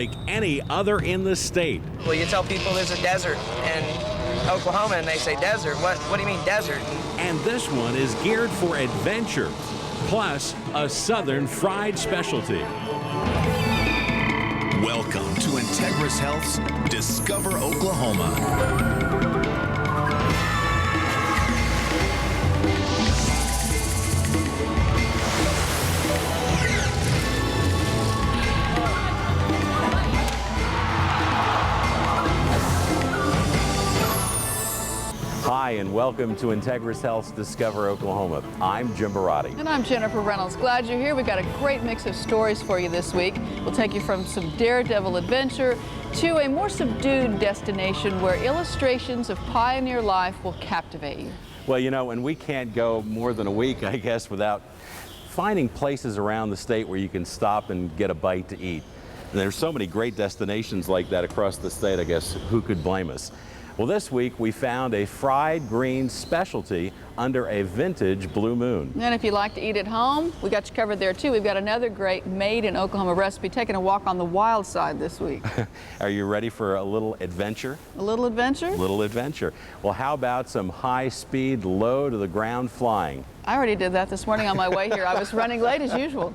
unlike any other in the state. Well, you tell people there's a desert in Oklahoma and they say desert. What do you mean desert? And this one is geared for adventure, plus a southern fried specialty. Welcome to Integris Health's Discover Oklahoma. Hi, and welcome to Integris Health's Discover Oklahoma. I'm Jim Barati. And I'm Jennifer Reynolds. Glad you're here. We've got a great mix of stories for you this week. We'll take you from some daredevil adventure to a more subdued destination where illustrations of pioneer life will captivate you. Well, you know, and we can't go more than a week, I guess, without finding places around the state where you can stop and get a bite to eat. And there's so many great destinations like that across the state, I guess, who could blame us? Well, this week we found a fried greens specialty under a vintage Blue Moon. And if you like to eat at home, we got you covered there too. We've got another great made in Oklahoma recipe, taking a walk on the wild side this week. Are you ready for a little adventure? A little adventure? A little adventure. Well, how about some high-speed, low-to-the-ground flying? I already did that this morning on my way here. I was running late as usual.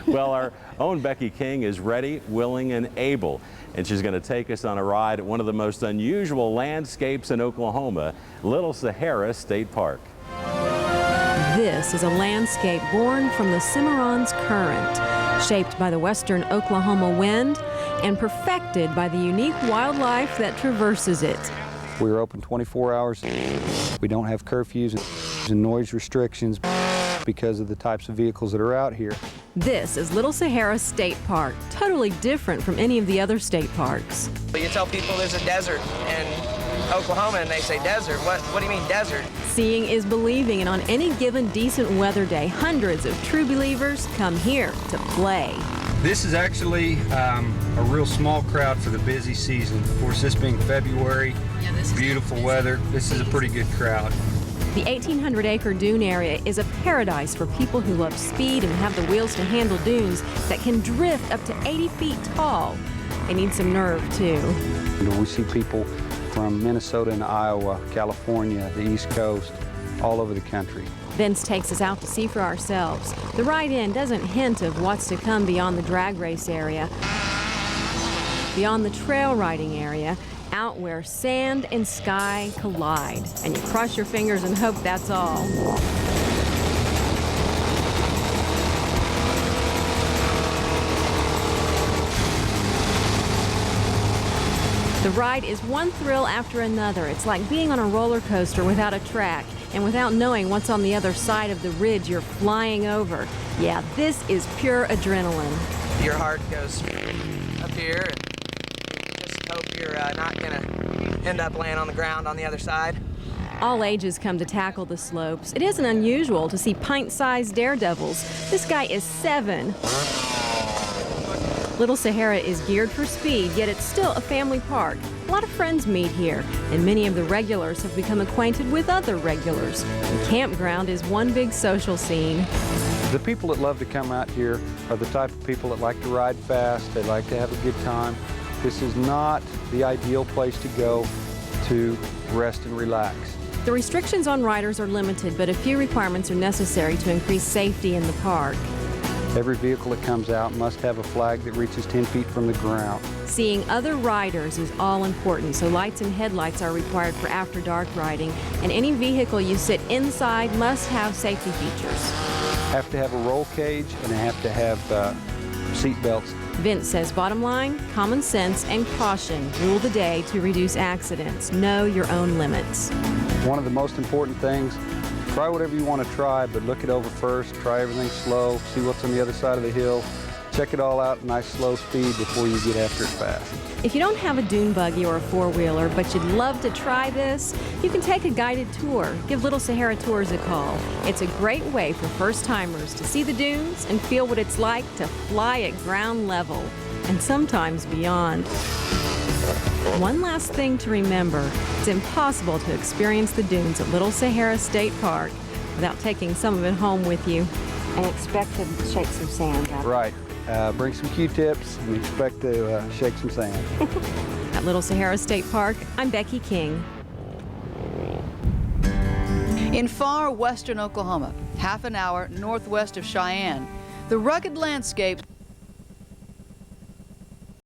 Well, our own Becky King is ready, willing, and able. And she's going to take us on a ride at one of the most unusual landscapes in Oklahoma, Little Sahara State Park. This is a landscape born from the Cimarron's current, shaped by the western Oklahoma wind and perfected by the unique wildlife that traverses it. We're open 24 hours. We don't have curfews and noise restrictions because of the types of vehicles that are out here. This is Little Sahara State Park, totally different from any of the other state parks. You tell people there's a desert in Oklahoma and they say desert. What do you mean desert? Seeing is believing, and on any given decent weather day, hundreds of true believers come here to play. This is actually a real small crowd for the busy season. Of course, this being February, beautiful weather, this is a pretty good crowd. The 1,800-acre dune area is a paradise for people who love speed and have the wheels to handle dunes that can drift up to 80 feet tall. They need some nerve, too. We see people from Minnesota and Iowa, California, the East Coast, all over the country. Vince takes us out to see for ourselves. The ride-in doesn't hint of what's to come beyond the drag race area, beyond the trail riding area, out where sand and sky collide. And you cross your fingers and hope that's all. The ride is one thrill after another. It's like being on a roller coaster without a track and without knowing what's on the other side of the ridge you're flying over. Yeah, this is pure adrenaline. Your heart goes up here and just hope you're not going to end up laying on the ground on the other side. All ages come to tackle the slopes. It isn't unusual to see pint-sized daredevils. This guy is 7. Little Sahara is geared for speed, yet it's still a family park. A lot of friends meet here, and many of the regulars have become acquainted with other regulars. The campground is one big social scene. The people that love to come out here are the type of people that like to ride fast, they like to have a good time. This is not the ideal place to go to rest and relax. The restrictions on riders are limited, but a few requirements are necessary to increase safety in the park. Every vehicle that comes out must have a flag that reaches 10 feet from the ground. Seeing other riders is all important, so lights and headlights are required for after dark riding, and any vehicle you sit inside must have safety features. Have to have a roll cage and they have to have seat belts. Vince says bottom line, common sense and caution rule the day to reduce accidents. Know your own limits. One of the most important things, try whatever you want to try, but look it over first. Try everything slow, see what's on the other side of the hill. Check it all out at nice slow speed before you get after it fast. If you don't have a dune buggy or a four-wheeler, but you'd love to try this, you can take a guided tour. Give Little Sahara Tours a call. It's a great way for first-timers to see the dunes and feel what it's like to fly at ground level, and sometimes beyond. One last thing to remember, it's impossible to experience the dunes at Little Sahara State Park without taking some of it home with you. And expect to shake some sand out. Right. bring some Q-tips, and expect to shake some sand. At Little Sahara State Park, I'm Becky King. In far western Oklahoma, half an hour northwest of Cheyenne, the rugged landscape